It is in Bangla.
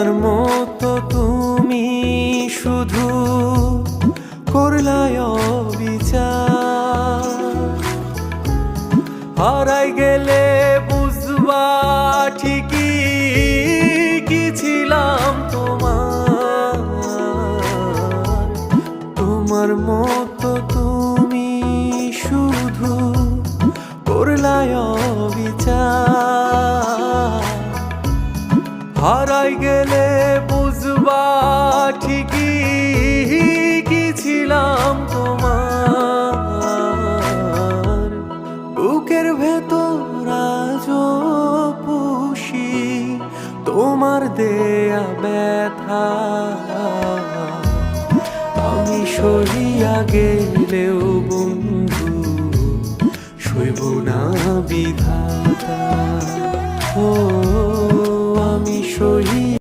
তোমার মতো তুমি শুধু করলাই অবিচার। হারাই গেলে বুঝবা ঠিকই কি ছিলাম তোমার। তোমার মতো তুমি শুধু করলাই অবিচার। হারাই গেলে বুঝবা ঠিকই কি ছিলাম তোমার। বুকের ভেতর আজও পুষি তোমার দেয়া ব্যথা। আমি সহিয়া গেলেও বন্ধু সইব না বিধাতা। ও আমি সহি